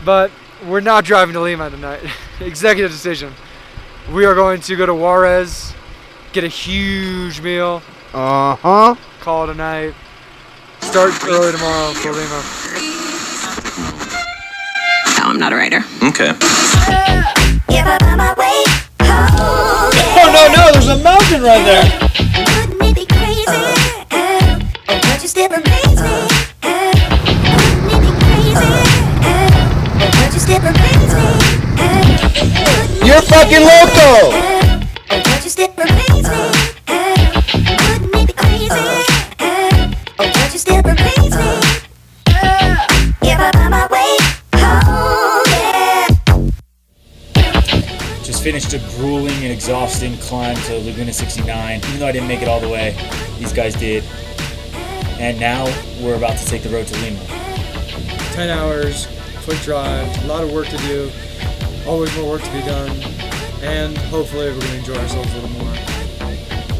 But we're not driving to Lima tonight. Executive decision. We are going to go to Juarez, get a huge meal. Call it a night. Start early tomorrow for Lima. No, I'm not a writer. Okay. Oh no, there's a mountain right there. You're fucking loco! Just finished a grueling and exhausting climb to Laguna 69. Even though I didn't make it all the way, these guys did. And now we're about to take the road to Lima. 10 hours, quick drive, a lot of work to do, always more work to be done, and hopefully we're going to enjoy ourselves a little more.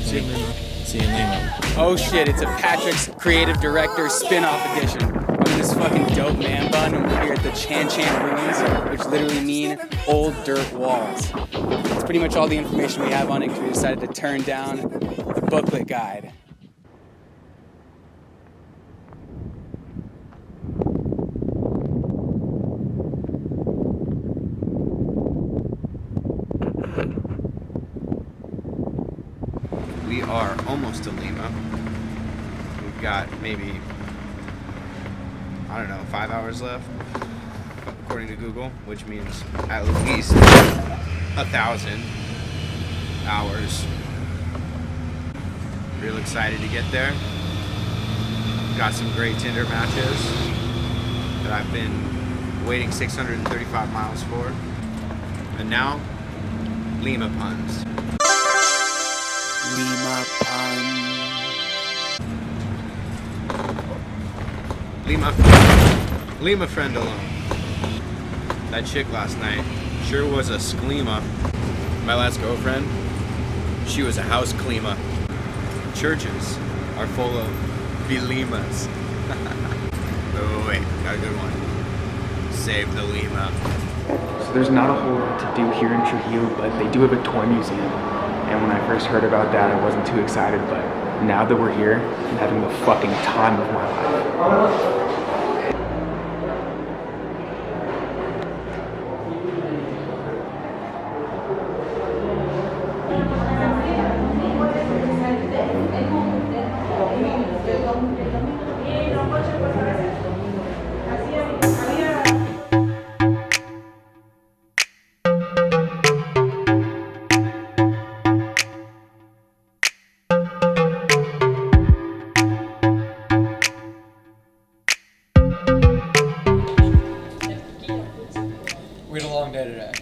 See you in Lima. See you in Lima. Oh shit, it's a Patrick's Creative Director spin-off edition. I'm in this fucking dope man bun, and we're here at the Chan Chan Ruins, which literally mean old dirt walls. That's pretty much all the information we have on it, because we decided to turn down the booklet guide. We are almost to Lima. We've got maybe, I don't know, 5 hours left, according to Google, which means at least 1,000 hours. Real excited to get there. Got some great Tinder matches that I've been waiting 635 miles for. And now, Lima puns. Lima pun. Lima friend alone. That chick last night sure was a sklima. My last girlfriend, she was a house klima. Churches are full of bilimas. Oh wait, got a good one. Save the Lima. So there's not a whole lot to do here in Trujillo, but they do have a toy museum. And when I first heard about that, I wasn't too excited, but now that we're here, I'm having the fucking time of my life. We had a long day today.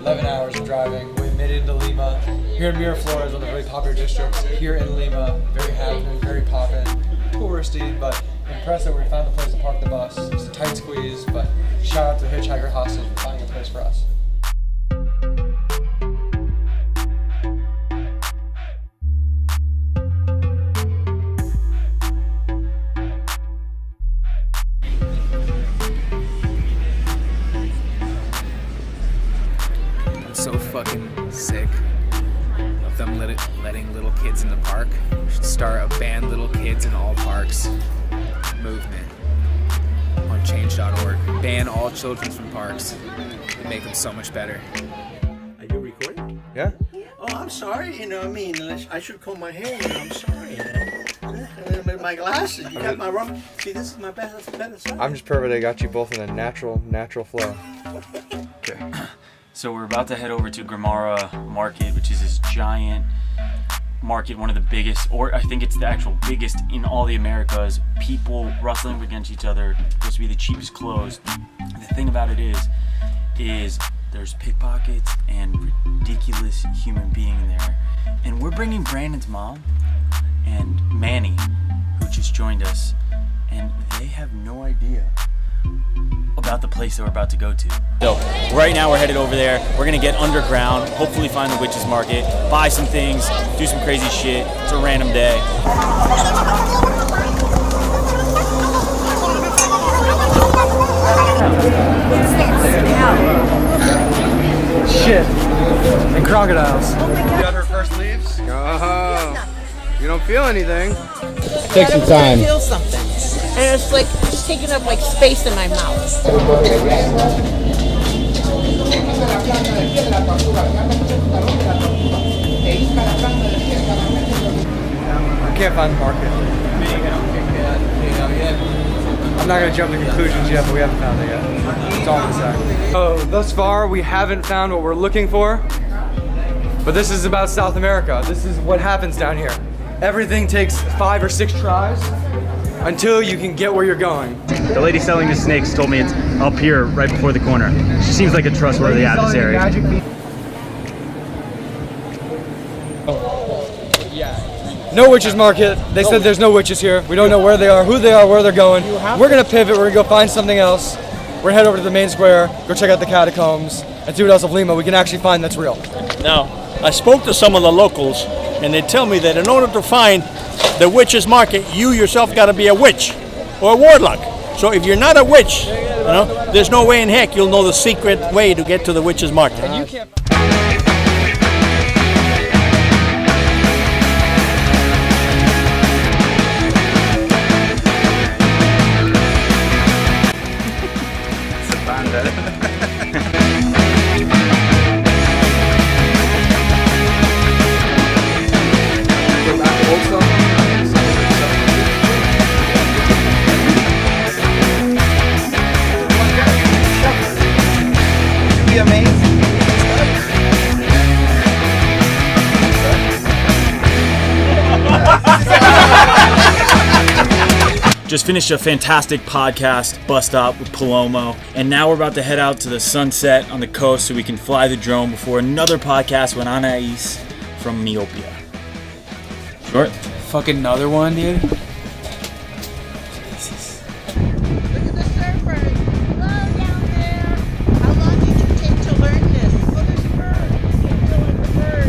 11 hours of driving. We made it into Lima. Here in Miraflores, one of the really popular districts. Here in Lima, very happening, very poppin', touristy, but impressed that we found a place to park the bus. It's a tight squeeze, but shout out to the hitchhiker hostage for finding a place for us. So fucking sick of them letting little kids in the park. We should start a ban little kids in all parks movement on change.org. Ban all children from parks. It'd make them so much better. Are you recording? Yeah? Oh, I'm sorry. I mean, I should comb my hair. I'm sorry. My glasses. You got my wrong. See, this is my better side. I'm just perfect. I got you both in a natural flow. Okay. So we're about to head over to Gramara Market, which is this giant market, one of the biggest, or I think it's the actual biggest in all the Americas. People rustling against each other, supposed to be the cheapest clothes. The thing about it is there's pickpockets and ridiculous human being there. And we're bringing Brandon's mom and Manny, who just joined us, and they have no idea about the place that we're about to go to. So right now we're headed over there. We're gonna get underground, hopefully find the witch's market, buy some things, do some crazy shit. It's a random day. What's that? crocodiles. You got her first leaves? Oh, you don't feel anything. Take some time. I feel something. And it's like it's taking up like space in my mouth. I can't find the market. I'm not gonna jump to conclusions yet, but we haven't found it yet. That's all I'm gonna say. So thus far, we haven't found what we're looking for. But this is about South America. This is what happens down here. Everything takes 5 or 6 tries until you can get where you're going. The lady selling the snakes told me it's up here right before the corner. She seems like a trustworthy adversary. No witches market. They said there's no witches here. We don't know where they are, who they are, where they're going. We're gonna pivot. We're gonna go find something else. We're gonna head over to the main square, go check out the catacombs, and see what else of Lima we can actually find that's real. Now, I spoke to some of the locals, and they tell me that in order to find the witch's market, you yourself got to be a witch or a warlock. So if you're not a witch, there's no way in heck you'll know the secret way to get to the witch's market. And you can't. Just finished a fantastic podcast, Bus Stop with Palomo, and now we're about to head out to the sunset on the coast so we can fly the drone before another podcast with Anais from Myopia. Short? Fucking another one, dude. Look at the surfers. Hello down there. How long did you take to learn this? Oh, there's a bird. Keep doing the bird.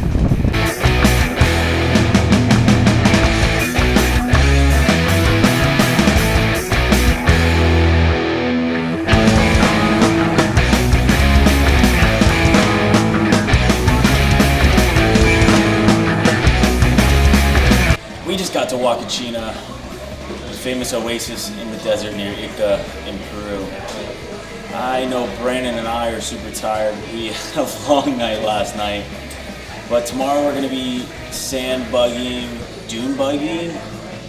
We just got to Huacachina, the famous oasis in the desert near Ica in Peru. I know Brandon and I are super tired. We had a long night last night. But tomorrow we're going to be sand buggying, dune buggying,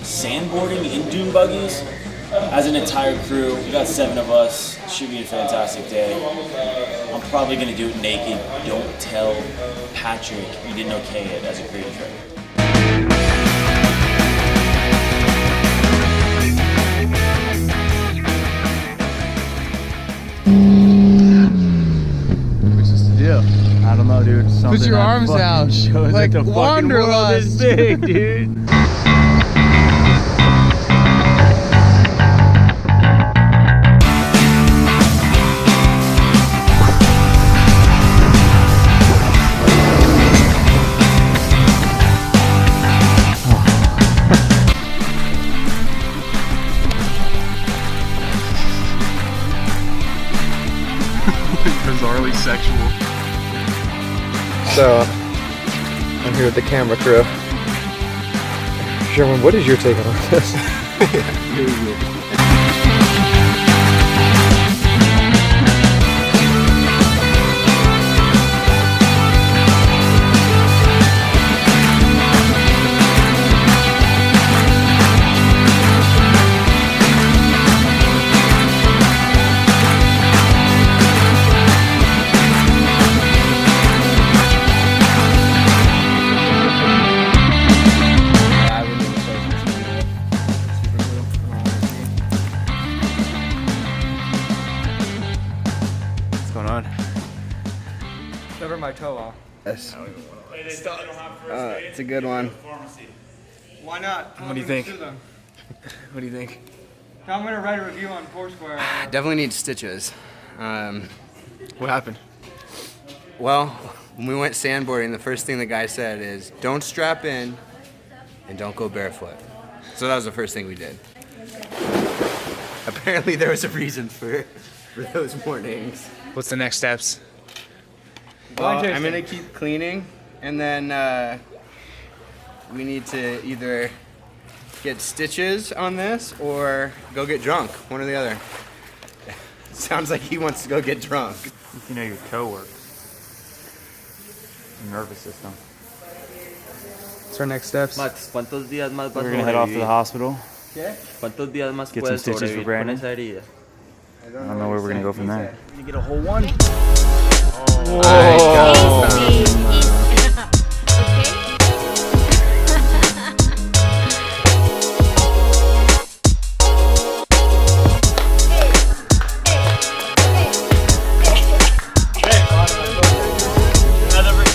sandboarding in dune buggies as an entire crew. We got 7 of us. Should be a fantastic day. I'm probably going to do it naked. Don't tell Patrick you didn't okay it as a creative director. I don't know, dude. Put your arms out. Like the fucking world is big, dude. Bizarrely sexual. So, I'm here with the camera crew. Sherman, what is your take on this? Never my toe off. Yes. It's a good one. Why not? What do you think? What do you think? I'm gonna write a review on Foursquare. Definitely need stitches. What happened? Well, when we went sandboarding, the first thing the guy said is, don't strap in and don't go barefoot. So that was the first thing we did. Apparently there was a reason for those warnings. What's the next steps? Well, I'm gonna keep cleaning, and then we need to either get stitches on this or go get drunk. One or the other. Sounds like he wants to go get drunk. You know your toe works. Your nervous system. What's our next steps? Max, ¿cuántos días más vas a We're gonna head off to the hospital. ¿Cuántos días más Get some puedes stitches for sobrevivir Brandon. con esa herida? I don't know where we're gonna go from there. You get a whole one.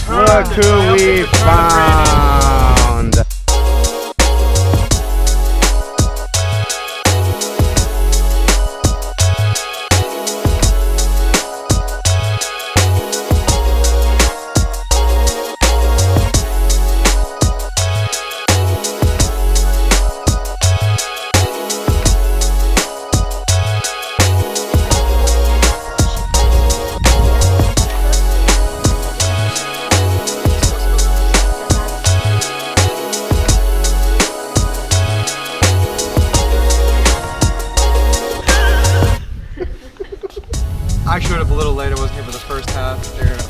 Look who we found! I showed up a little late. I wasn't here for the first half.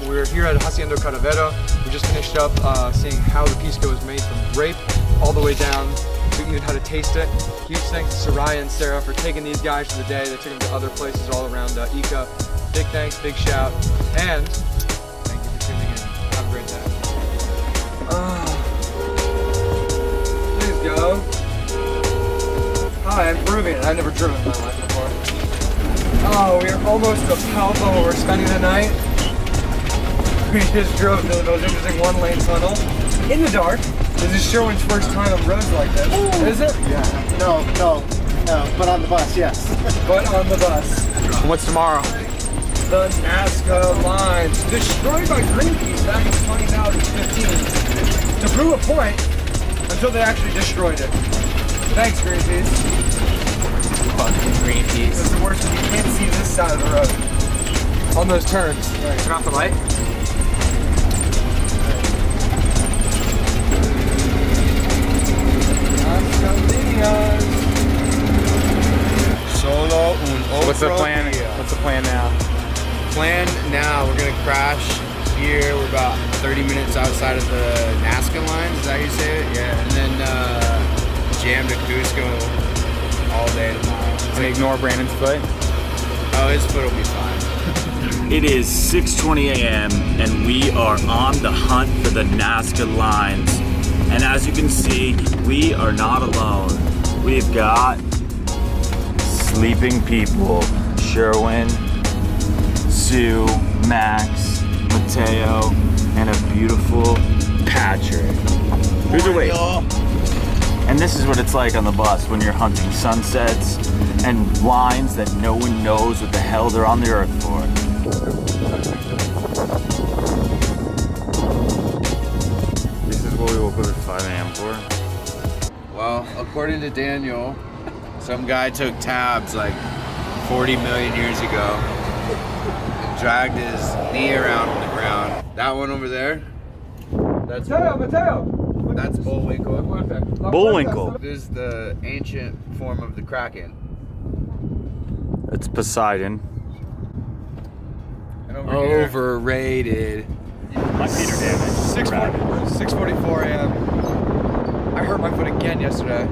We were here at Hacienda Caravero. We just finished up seeing how the pisco is made from grape all the way down to even how to taste it. Huge thanks to Soraya and Sarah for taking these guys for the day. They took them to other places all around Ica. Big thanks, big shout, and thank you for tuning in. Have a great day. Please go. Hi, I'm Peruvian. I've never driven in my life before. Oh, we are almost to Palpa where we're spending the night. We just drove to the most interesting one-lane tunnel in the dark. This is Sherwin's first time on roads like this. Is it? Yeah. No, but on the bus, yes. But on the bus. What's tomorrow? The Nazca lines, destroyed by Greenpeace back in 2015 to prove a point until they actually destroyed it. Thanks, Greenpeace. Fucking Greenpeace. It's the worst is you can't see this side of the road. On those turns. Alright, turn off the light. Solo un otro What's the plan? día. What's the plan now? Plan now, we're gonna crash here. We're about 30 minutes outside of the Nazca line. Is that how you say it? Yeah. And then jam to Cusco all day tomorrow. And ignore Brandon's foot? Oh, his foot will be fine. It is 6:20 a.m. and we are on the hunt for the Nazca lines. And as you can see, we are not alone. We've got sleeping people. Sherwin, Sue, Max, Mateo, and a beautiful Patrick. Who's awake? And this is what it's like on the bus when you're hunting sunsets and lines that no one knows what the hell they're on the earth for. This is what we woke up at 5 a.m. for. Well, according to Daniel, some guy took tabs like 40 million years ago and dragged his knee around on the ground. That one over there, that's Mateo! That's Bullwinkle. Bullwinkle. This is the ancient form of the Kraken. It's Poseidon. And over here, Overrated. My feet are damaged. 6:44 a.m. I hurt my foot again yesterday.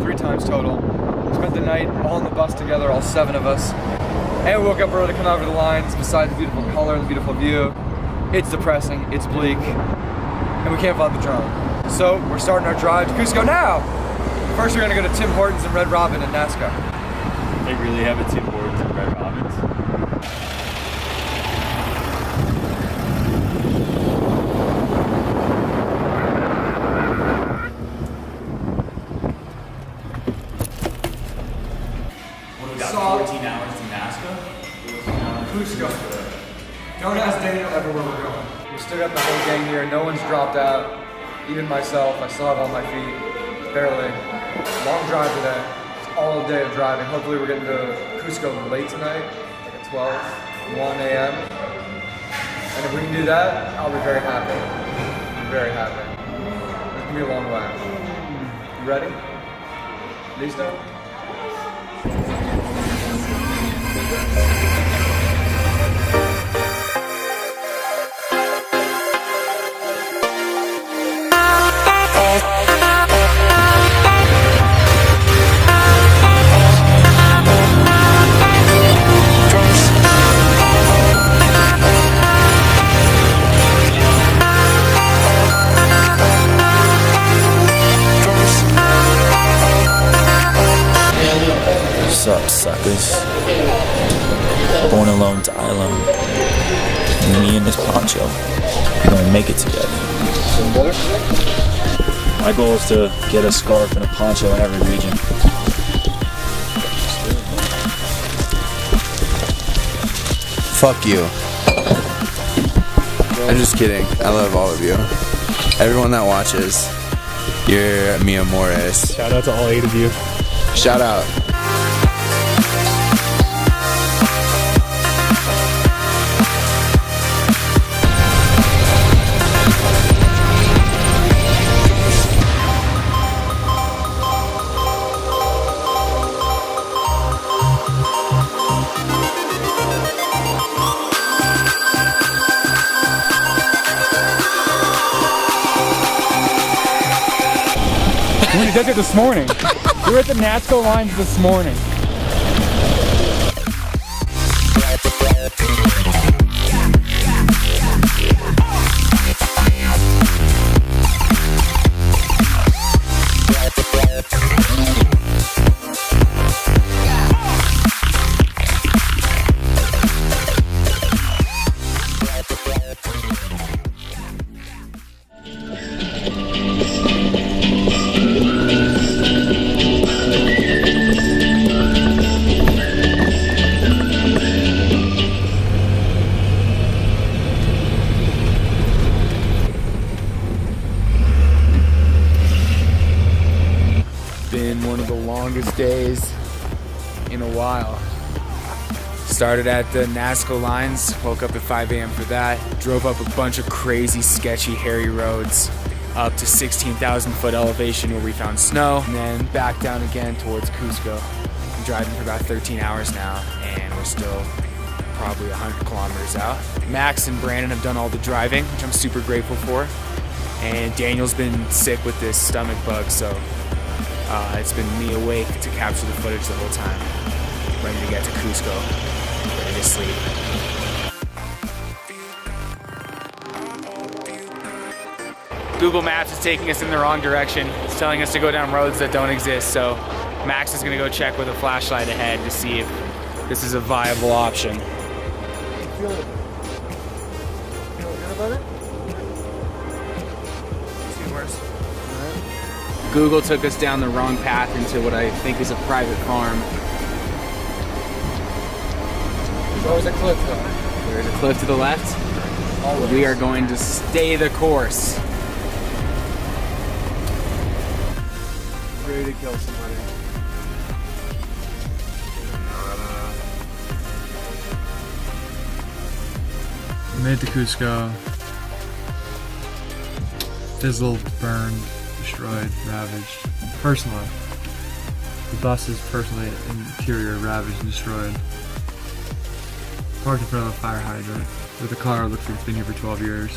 3 times total. We spent the night all on the bus together, all 7 of us. And we woke up early to come over the lines, besides the beautiful color and the beautiful view. It's depressing, it's bleak, and we can't find the drone. So we're starting our drive to Cusco now. First we're gonna go to Tim Hortons and Red Robin in Nazca. They really have a Tim Hortons and Red Robins. What do we got, 14 hours to Nazca? Cusco. Don't ask Deena ever where we're going. We still got the whole gang here. No one's dropped out. Even myself, I still have all my feet. Barely. Long drive today. It's all day of driving. Hopefully we're getting to Cusco late tonight, like at 12, 1 a.m. And if we can do that, I'll be very happy. Very happy. It's gonna be a long way. You ready? Listo? What's up, suckers? Born alone, die alone. Me and this poncho, we're gonna make it together. My goal is to get a scarf and a poncho in every region. Fuck you. I'm just kidding. I love all of you. Everyone that watches, you're mi amores. Shout out to all 8 of you. Shout out. We did it this morning. We were at the Nazca lines this morning. Been one of the longest days in a while. Started at the Nazca lines, woke up at 5 a.m. for that, drove up a bunch of crazy, sketchy, hairy roads up to 16,000 foot elevation where we found snow, and then back down again towards Cusco. I'm driving for about 13 hours now, and we're still probably 100 kilometers out. Max and Brandon have done all the driving, which I'm super grateful for, and Daniel's been sick with this stomach bug, so it's been me awake to capture the footage the whole time, ready to get to Cusco, ready to sleep. Google Maps is taking us in the wrong direction. It's telling us to go down roads that don't exist, so Max is gonna go check with a flashlight ahead to see if this is a viable option. Feel it. Feel good about it? See worse. Google took us down the wrong path into what I think is a private farm. There's always a cliff though. There's a cliff to the left. Always. We are going to stay the course. Ready to kill somebody. Made it to Cusco. Fizzled, burned, destroyed, ravaged. Personally. The bus is personally interior ravaged and destroyed. Parked in front of a fire hydrant with a car that looks like it's been here for 12 years.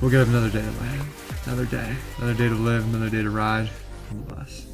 We'll get up another day to land. Another day. Another day to live, another day to ride on the bus.